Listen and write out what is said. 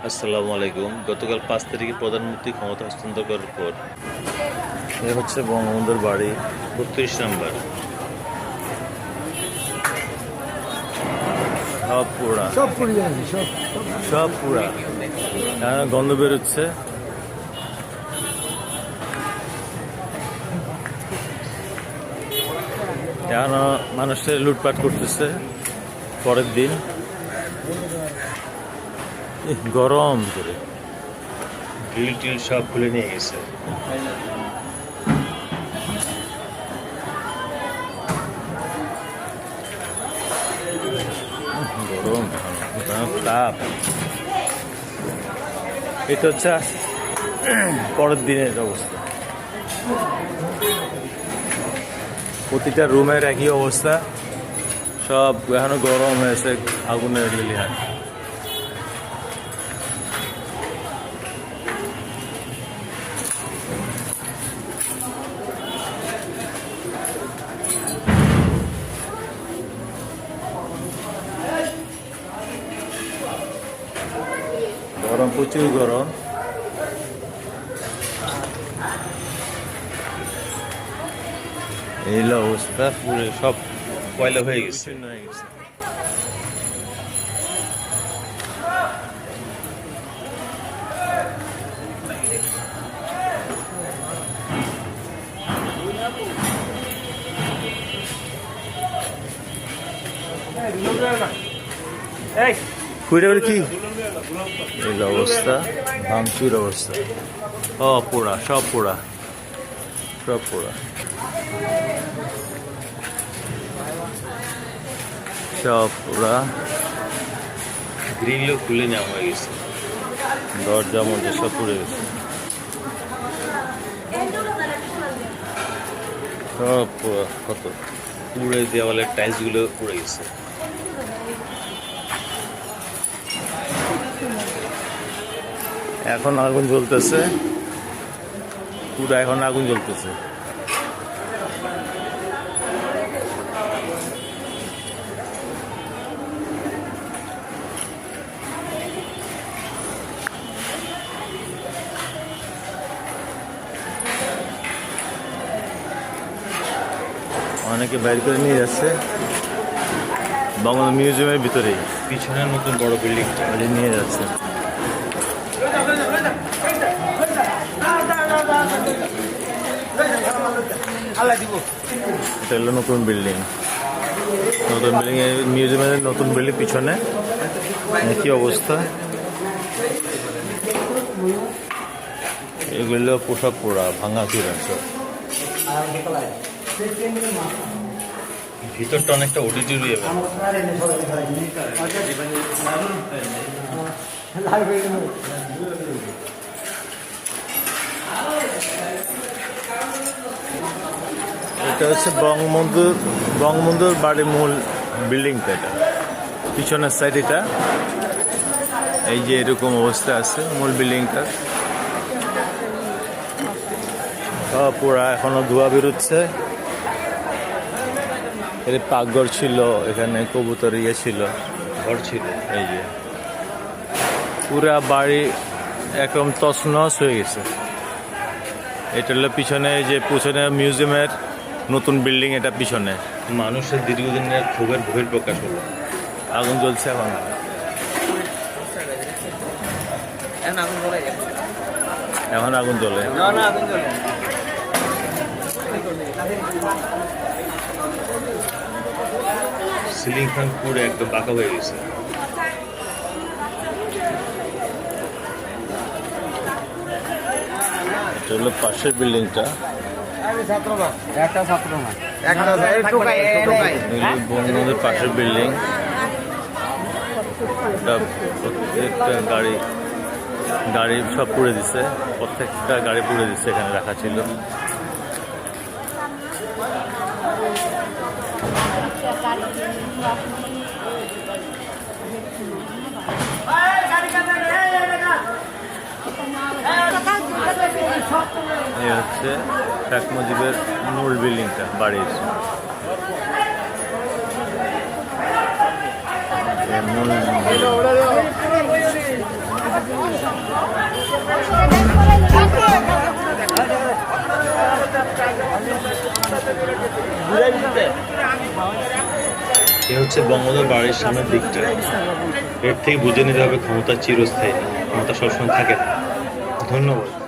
আসসালামু আলাইকুম। গতকাল 5 তারিখে প্রধানমন্ত্রী ক্ষমতা হস্তান্তর করার পর এ হচ্ছে বঙ্গবন্ধুর বাড়ি 32 নম্বর। সব পুরা, সব পুরা, গন্ধ বেরোচ্ছে। এখন মানুষের লুটপাট করতেছে পরের দিন। গরম করে গ্রিল টিল সব খুলে নিয়ে গেছে। গরম তাপ। এটা হচ্ছে পরের দিনের অবস্থা। প্রতিটা রুমের একই অবস্থা, সব এখনো গরম হয়েছে আগুনের লিলিহান। গরম, প্রচুর গরম। এই অবস্থা, পুরো সব কয়লা হয়ে গেছে। কি এই অবস্থা, ভাঙচুর অবস্থা। পোড়া, সব পোড়া, সব পোড়া, সব পোড়া। গ্রিলও খুলে নেওয়া হয়ে গেছে, দরজা মধ্যে সব পুড়ে গেছে। সব কত পুড়ে, দেওয়ালের টাইলস গুলো পুড়ে গেছে। এখন আগুন জ্বলতেছে, পুরো এখন আগুন জ্বলতেছে। অনেকে বাইর করে নিয়ে যাচ্ছে বঙ্গবন্ধু মিউজিয়ামের ভিতরেই। পিছনে নতুন বড় বিল্ডিং নিয়ে যাচ্ছে। এটা হলো নতুন বিল্ডিং, নতুন বিল্ডিং, মিউজিয়ামের নতুন বিল্ডিং পিছনে। কি অবস্থা, এগুলো পোশাক পোড়া, ভাঙা চুরা সব। ভিতরটা অনেকটা অডিটোরিয়াম। এটা হচ্ছে বঙ্গবন্ধুর বাড়ির মূল বিল্ডিংটা। এটা পিছনের সাইড, এটা এই যে এরকম অবস্থা আছে মূল বিল্ডিংটা। সব পুরা, এখনো ধোঁয়া বেরোচ্ছে। এর পাকঘর ছিল, এখানে কবুতর ছিল, ঘর ছিল। এই যে পুরা বাড়ি একদম তছনছ হয়ে গেছে। এটা হলো পিছনে, যে পিছনে মিউজিয়ামের নতুন বিল্ডিং, এটা পিছনে। মানুষের দীর্ঘদিনের ক্ষোভের বহিঃপ্রকাশ হলো। আগুন জ্বলছে এখন, এখন আগুন জ্বলে। সিলিং ফ্যান পুরো একদম বাঁকা হয়ে গেছে। এটা হলো পাশের বিল্ডিংটা, বঙ্গবন্ধুর পাশের বিল্ডিং। প্রত্যেকটা গাড়ি সব পুড়ে দিছে, প্রত্যেকটা গাড়ি পুড়ে দিচ্ছে, এখানে রাখা ছিল। এই হচ্ছে শেখ মুজিবের মূল বিল্ডিংটা, বাড়ির মূল। এ হচ্ছে বঙ্গবন্ধুর বাড়ির সামনের দিকটা। এর থেকে বুঝে নিতে হবে ক্ষমতা চিরস্থায়ী, ক্ষমতা সবসময় থাকে না। ধন্যবাদ।